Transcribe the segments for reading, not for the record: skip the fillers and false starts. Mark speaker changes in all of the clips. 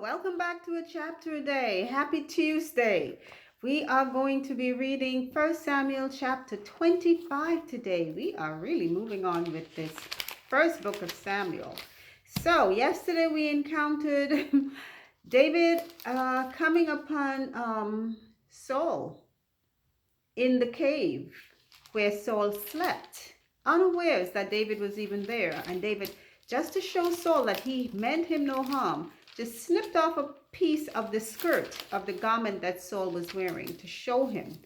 Speaker 1: Welcome back to a chapter a day. Happy Tuesday. We are going to be reading 1 Samuel chapter 25 today. We are really moving on with this first book of Samuel. So, yesterday we encountered David coming upon Saul in the cave where Saul slept, unawares that David was even there. And David, just to show Saul that he meant him no harm, just snipped off a piece of the skirt of the garment that Saul was wearing to show him.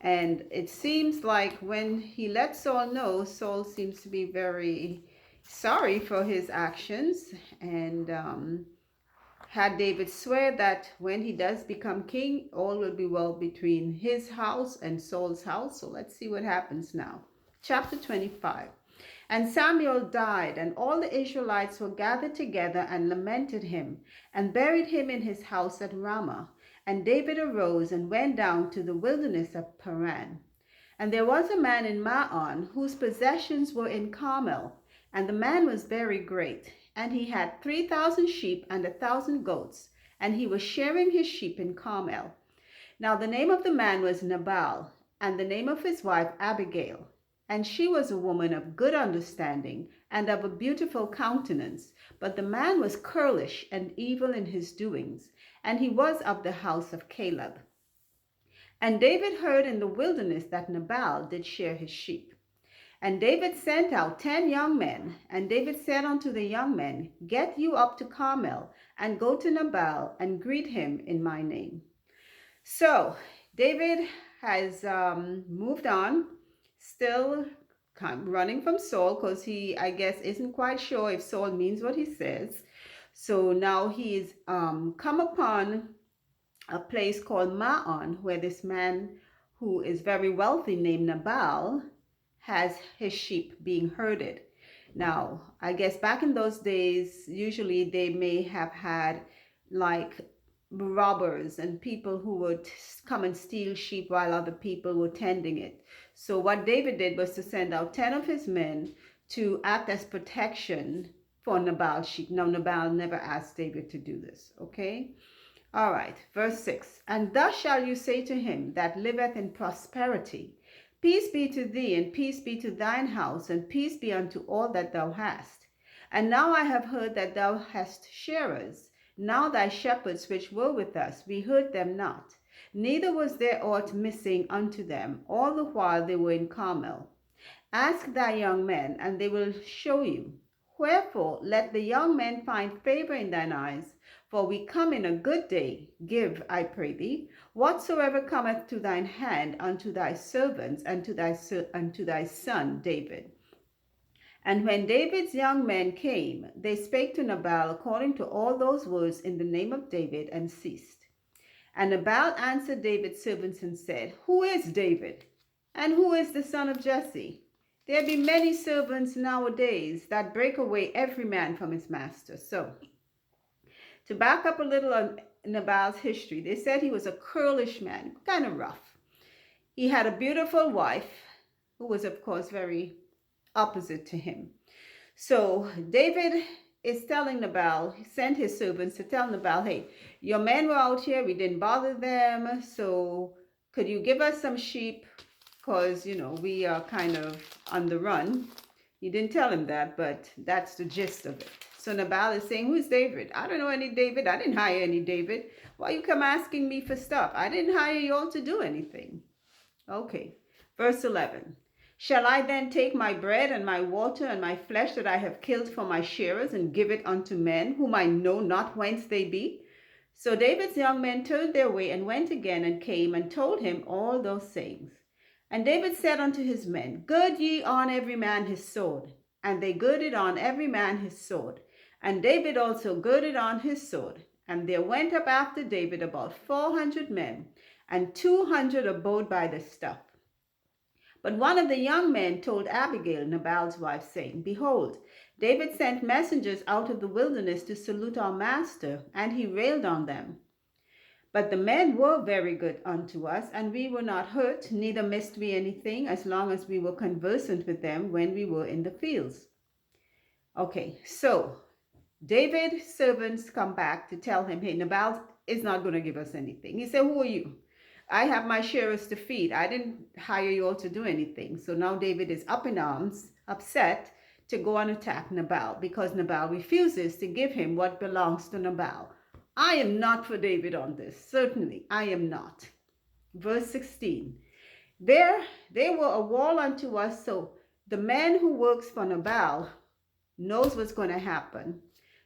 Speaker 1: And it seems like when he let Saul know, Saul seems to be very sorry for his actions and had David swear that when he does become king, all will be well between his house and Saul's house. So let's see what happens now. Chapter 25. And Samuel died, and all the Israelites were gathered together and lamented him, and buried him in his house at Ramah. And David arose and went down to the wilderness of Paran. And there was a man in Maon whose possessions were in Carmel, and the man was very great. And he had 3,000 sheep and 1,000 goats, and he was sharing his sheep in Carmel. Now the name of the man was Nabal, and the name of his wife Abigail. And she was a woman of good understanding and of a beautiful countenance. But the man was churlish and evil in his doings, and he was of the house of Caleb. And David heard in the wilderness that Nabal did share his sheep. And David sent out 10 young men. And David said unto the young men, Get you up to Carmel, and go to Nabal, and greet him in my name. So David has moved on, still running from Saul, because he, I guess, isn't quite sure if Saul means what he says. So now he's come upon a place called Maon, where this man who is very wealthy named Nabal has his sheep being herded. Now, I guess back in those days, usually they may have had like robbers and people who would come and steal sheep while other people were tending it. So what David did was to send out 10 of his men to act as protection for Nabal's sheep. Now, Nabal never asked David to do this, okay? All right, verse 6. And thus shall you say to him that liveth in prosperity, Peace be to thee, and peace be to thine house, and peace be unto all that thou hast. And now I have heard that thou hast sharers. Now thy shepherds which were with us, we heard them not, neither was there aught missing unto them, all the while they were in Carmel. Ask thy young men, and they will show you. Wherefore let the young men find favor in thine eyes, for we come in a good day. Give, I pray thee, whatsoever cometh to thine hand unto thy servants and to thy son David. And when David's young men came, they spake to Nabal according to all those words in the name of David, and ceased. And Nabal answered David's servants and said, Who is David? And who is the son of Jesse? There be many servants nowadays that break away every man from his master. So, to back up a little on Nabal's history, they said he was a churlish man, kind of rough. He had a beautiful wife who was, of course, very opposite to him. So David is telling Nabal, he sent his servants to tell Nabal, hey, your men were out here, we didn't bother them, so could you give us some sheep? Because, we are kind of on the run. He didn't tell him that, but that's the gist of it. So Nabal is saying, who's David? I don't know any David. I didn't hire any David. Why you come asking me for stuff? I didn't hire you all to do anything. Okay, verse 11. Shall I then take my bread and my water and my flesh that I have killed for my shearers and give it unto men whom I know not whence they be? So David's young men turned their way and went again and came and told him all those sayings. And David said unto his men, Gird ye on every man his sword. And they girded on every man his sword. And David also girded on his sword. And there went up after David about 400 men, and 200 abode by the stuff. But one of the young men told Abigail, Nabal's wife, saying, Behold, David sent messengers out of the wilderness to salute our master, and he railed on them. But the men were very good unto us, and we were not hurt, neither missed we anything, as long as we were conversant with them when we were in the fields. Okay, so David's servants come back to tell him, hey, Nabal is not going to give us anything. He said, who are you? I have my shearers to feed. I didn't hire you all to do anything. So now David is up in arms, upset to go and attack Nabal because Nabal refuses to give him what belongs to Nabal. I am not for David on this. Certainly, I am not. Verse 16. There they were a wall unto us, so the man who works for Nabal knows what's going to happen.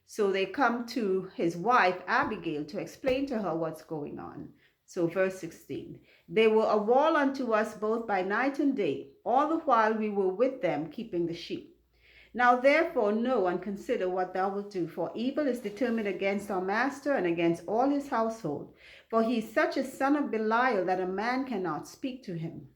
Speaker 1: So they come to his wife, Abigail, to explain to her what's going on. So verse 16, they were a wall unto us both by night and day, all the while we were with them keeping the sheep. Now therefore know and consider what thou wilt do, for evil is determined against our master and against all his household. For he is such a son of Belial that a man cannot speak to him.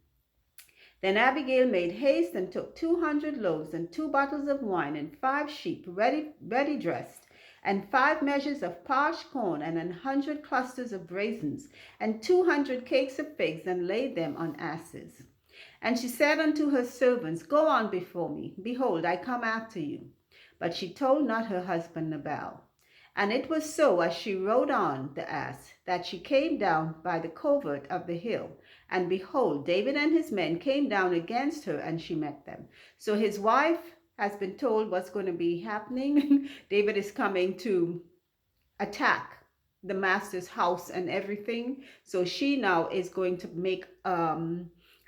Speaker 1: Then Abigail made haste and took 200 loaves and 2 bottles of wine and 5 sheep ready dressed, and 5 measures of parched corn and 100 clusters of raisins, and 200 cakes of figs, and laid them on asses. And she said unto her servants, go on before me. Behold, I come after you. But she told not her husband Nabal. And it was so, as she rode on the ass, that she came down by the covert of the hill. And behold, David and his men came down against her, and she met them. So his wife has been told what's going to be happening. David is coming to attack the master's house and everything. So she now is going to make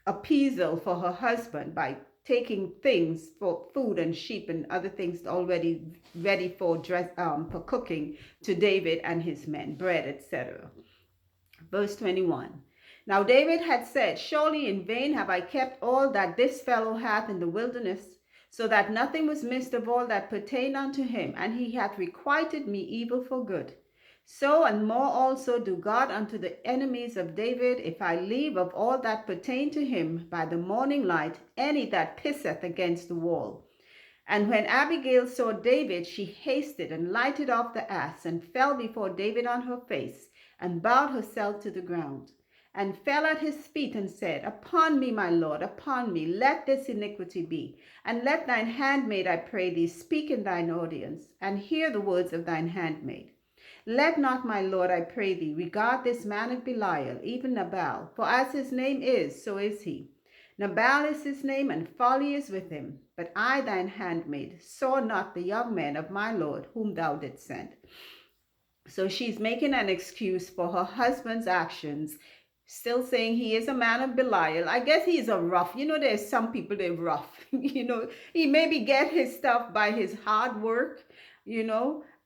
Speaker 1: appeasal for her husband by taking things for food and sheep and other things already ready for cooking to David and his men, bread, etc. Verse 21. Now David had said, surely in vain have I kept all that this fellow hath in the wilderness, so that nothing was missed of all that pertained unto him, and he hath requited me evil for good. So and more also do God unto the enemies of David, if I leave of all that pertain to him by the morning light any that pisseth against the wall. And when Abigail saw David, she hasted and lighted off the ass, and fell before David on her face, and bowed herself to the ground, and fell at his feet, and said, upon me, my lord, upon me, let this iniquity be. And let thine handmaid, I pray thee, speak in thine audience, and hear the words of thine handmaid. Let not, my lord, I pray thee, regard this man of Belial, even Nabal, for as his name is, so is he. Nabal is his name, and folly is with him. But I, thine handmaid, saw not the young man of my lord, whom thou didst send. So she's making an excuse for her husband's actions, still saying he is a man of Belial. I guess he's a rough. There's some people they're rough. He maybe get his stuff by his hard work,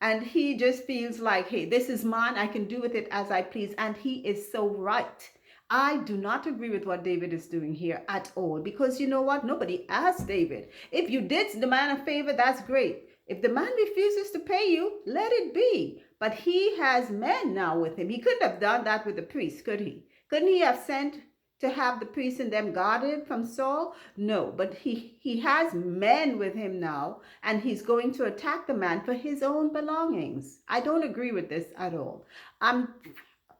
Speaker 1: and he just feels like, hey, this is mine. I can do with it as I please. And he is so right. I do not agree with what David is doing here at all, because you know what? Nobody asked David. If you did the man a favor, that's great. If the man refuses to pay you, let it be. But he has men now with him. He couldn't have done that with the priest, could he? Couldn't he have sent to have the priest and them guarded from Saul? No, but he has men with him now, and he's going to attack the man for his own belongings. I don't agree with this at all. I'm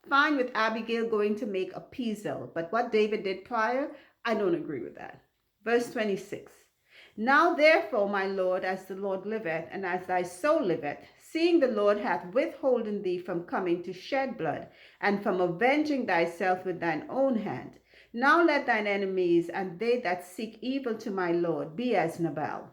Speaker 1: fine with Abigail going to make appeasal, but what David did prior, I don't agree with that. Verse 26. Now therefore, my Lord, as the Lord liveth, and as thy soul liveth, seeing the Lord hath withholden thee from coming to shed blood, and from avenging thyself with thine own hand, now let thine enemies and they that seek evil to my Lord be as Nabal.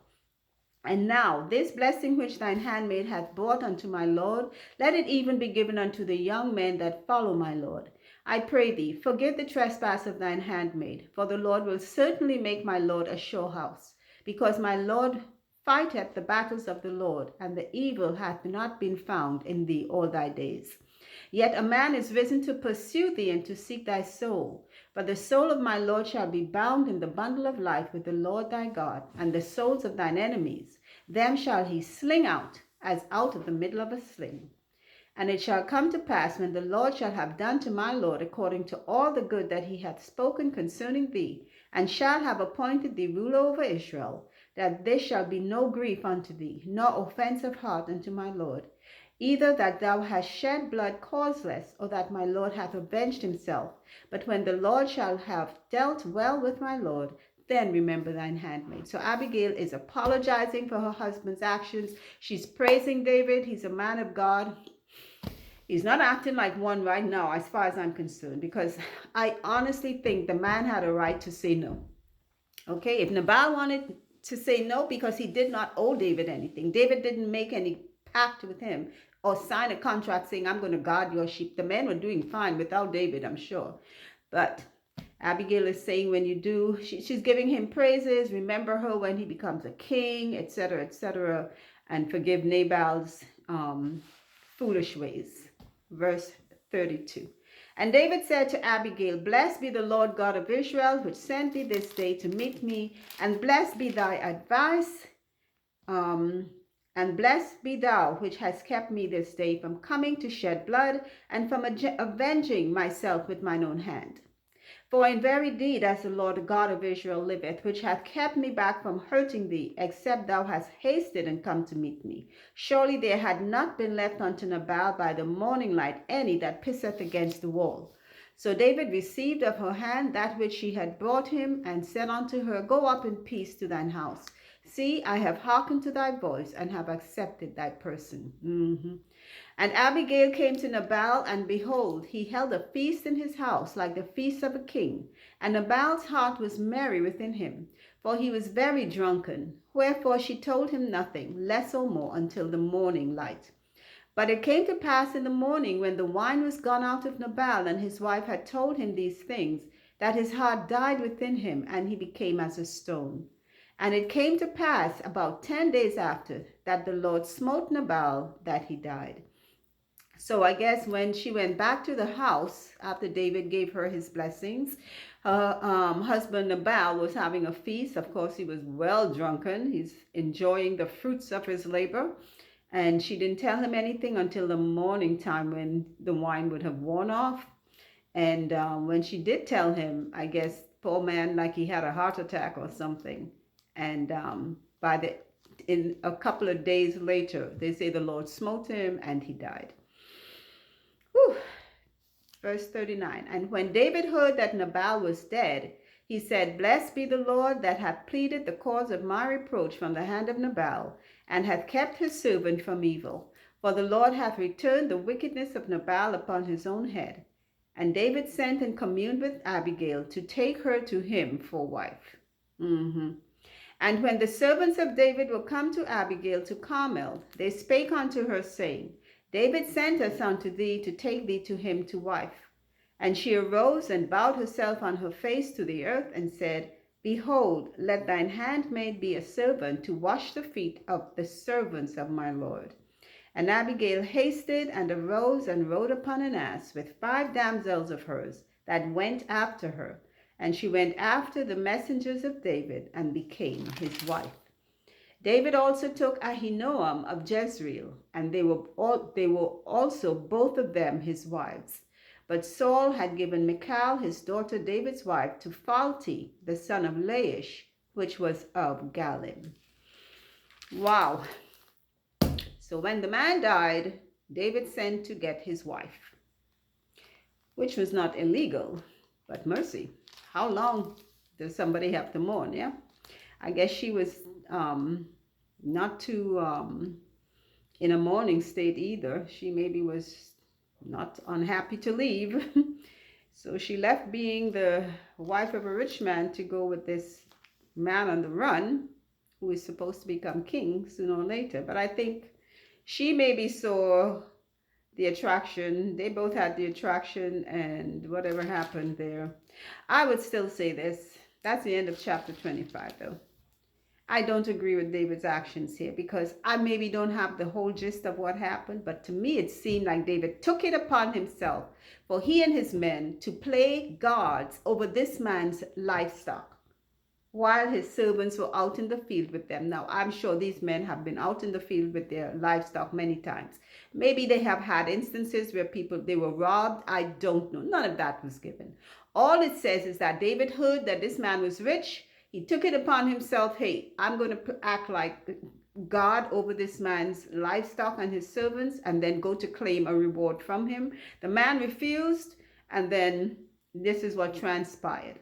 Speaker 1: And now this blessing which thine handmaid hath brought unto my Lord, let it even be given unto the young men that follow my Lord. I pray thee, forgive the trespass of thine handmaid, for the Lord will certainly make my Lord a sure house, because my Lord fighteth the battles of the Lord, and the evil hath not been found in thee all thy days. Yet a man is risen to pursue thee and to seek thy soul. But the soul of my Lord shall be bound in the bundle of life with the Lord thy God, and the souls of thine enemies, them shall he sling out, as out of the middle of a sling. And it shall come to pass, when the Lord shall have done to my Lord according to all the good that he hath spoken concerning thee, and shall have appointed thee ruler over Israel, that there shall be no grief unto thee, nor offense of heart unto my Lord, either that thou hast shed blood causeless, or that my Lord hath avenged himself. But when the Lord shall have dealt well with my Lord, then remember thine handmaid. So Abigail is apologizing for her husband's actions. She's praising David. He's a man of God. He's not acting like one right now, as far as I'm concerned, because I honestly think the man had a right to say no. Okay, if Nabal wanted to say no because he did not owe David anything, David didn't make any pact with him or sign a contract saying, I'm going to guard your sheep. The men were doing fine without David, I'm sure. But Abigail is saying when you do, she's giving him praises. Remember her when he becomes a king, etc., and forgive Nabal's foolish ways. Verse 32. And David said to Abigail, Blessed be the Lord God of Israel, which sent thee this day to meet me, and blessed be thy advice, and blessed be thou, which hast kept me this day from coming to shed blood, and from avenging myself with mine own hand. For in very deed, as the Lord God of Israel liveth, which hath kept me back from hurting thee, except thou hast hasted and come to meet me, surely there had not been left unto Nabal by the morning light any that pisseth against the wall. So David received of her hand that which she had brought him, and said unto her, Go up in peace to thine house. See, I have hearkened to thy voice, and have accepted thy person. And Abigail came to Nabal, and behold, he held a feast in his house, like the feast of a king. And Nabal's heart was merry within him, for he was very drunken. Wherefore she told him nothing, less or more, until the morning light. But it came to pass in the morning, when the wine was gone out of Nabal, and his wife had told him these things, that his heart died within him, and he became as a stone. And it came to pass about 10 days after, that the Lord smote Nabal, that he died. So I guess when she went back to the house after David gave her his blessings, her husband Nabal was having a feast. Of course, he was well drunken. He's enjoying the fruits of his labor. And she didn't tell him anything until the morning time when the wine would have worn off. And when she did tell him, I guess, poor man, like he had a heart attack or something. And in a couple of days later, they say the Lord smote him and he died. Whew. Verse 39. And when David heard that Nabal was dead, he said, Blessed be the Lord that hath pleaded the cause of my reproach from the hand of Nabal, and hath kept his servant from evil. For the Lord hath returned the wickedness of Nabal upon his own head. And David sent and communed with Abigail to take her to him for wife. And when the servants of David were come to Abigail to Carmel, they spake unto her, saying, David sent us unto thee to take thee to him to wife. And she arose and bowed herself on her face to the earth, and said, Behold, let thine handmaid be a servant to wash the feet of the servants of my Lord. And Abigail hasted and arose and rode upon an ass with 5 damsels of hers that went after her. And she went after the messengers of David and became his wife. David also took Ahinoam of Jezreel, and they were also both of them his wives. But Saul had given Michal, his daughter David's wife, to Phalti, the son of Laish, which was of Galim. Wow. So when the man died, David sent to get his wife, which was not illegal, but mercy. How long does somebody have to mourn, yeah? I guess she was not too in a mourning state either. She maybe was not unhappy to leave. So she left being the wife of a rich man to go with this man on the run who is supposed to become king sooner or later. But I think she maybe saw the attraction. They both had the attraction, and whatever happened there. I would still say this. That's the end of chapter 25 though. I don't agree with David's actions here, because I maybe don't have the whole gist of what happened, but to me it seemed like David took it upon himself for he and his men to play gods over this man's livestock while his servants were out in the field with them. Now, I'm sure these men have been out in the field with their livestock many times. Maybe they have had instances where they were robbed. I don't know. None of that was given. All it says is that David heard that this man was rich. He took it upon himself, hey, I'm going to act like God over this man's livestock and his servants, and then go to claim a reward from him. The man refused, and then this is what transpired.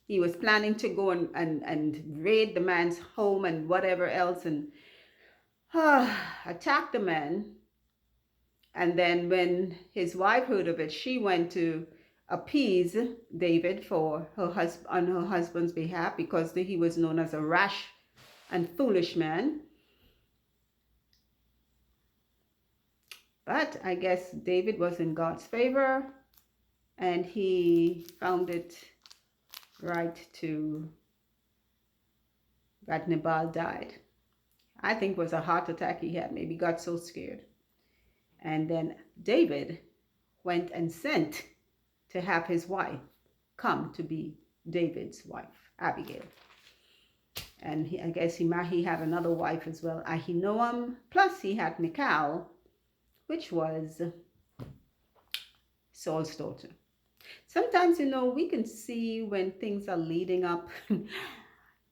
Speaker 1: He was planning to go and raid the man's home and whatever else and attack the man. And then when his wife heard of it, she went to appease David for on her husband's behalf because he was known as a rash and foolish man. But I guess David was in God's favor and he found it right to that Nabal died. I think it was a heart attack he had. Maybe got so scared. And then David went and sent to have his wife come to be David's wife, Abigail. And I guess he had another wife as well, Ahinoam. Plus he had Michal, which was Saul's daughter. Sometimes, we can see when things are leading up.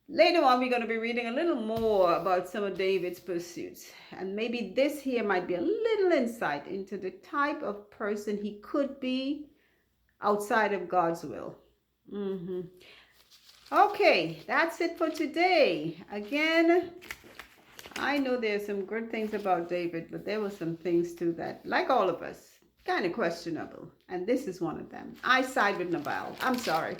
Speaker 1: Later on, we're going to be reading a little more about some of David's pursuits. And maybe this here might be a little insight into the type of person he could be outside of God's will. Okay, that's it for today. Again, I know there's some good things about David, but there were some things too that, like all of us, kind of questionable. And this is one of them. I side with Nabal. I'm sorry.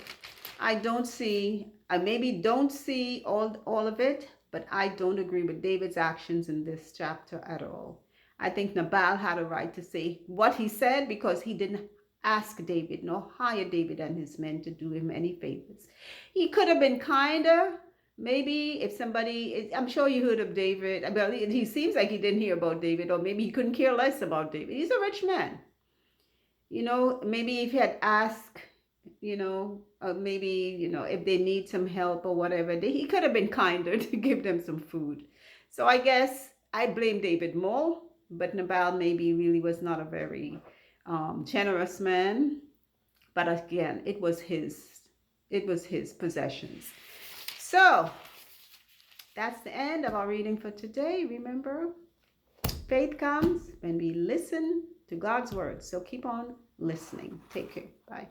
Speaker 1: I don't see, I maybe don't see all of it, but I don't agree with David's actions in this chapter at all. I think Nabal had a right to say what he said because he didn't ask David nor hire David and his men to do him any favors. He could have been kinder. Maybe if somebody, I'm sure you heard of David. Well, he seems like he didn't hear about David, or maybe he couldn't care less about David. He's a rich man. Maybe if he had asked, maybe, if they need some help or whatever, he could have been kinder to give them some food. So I guess I blame David more, but Nabal maybe really was not a very generous man. But again, it was his possessions. So that's the end of our reading for today. Remember, faith comes when we listen to God's word. So keep on listening. Take care. Bye.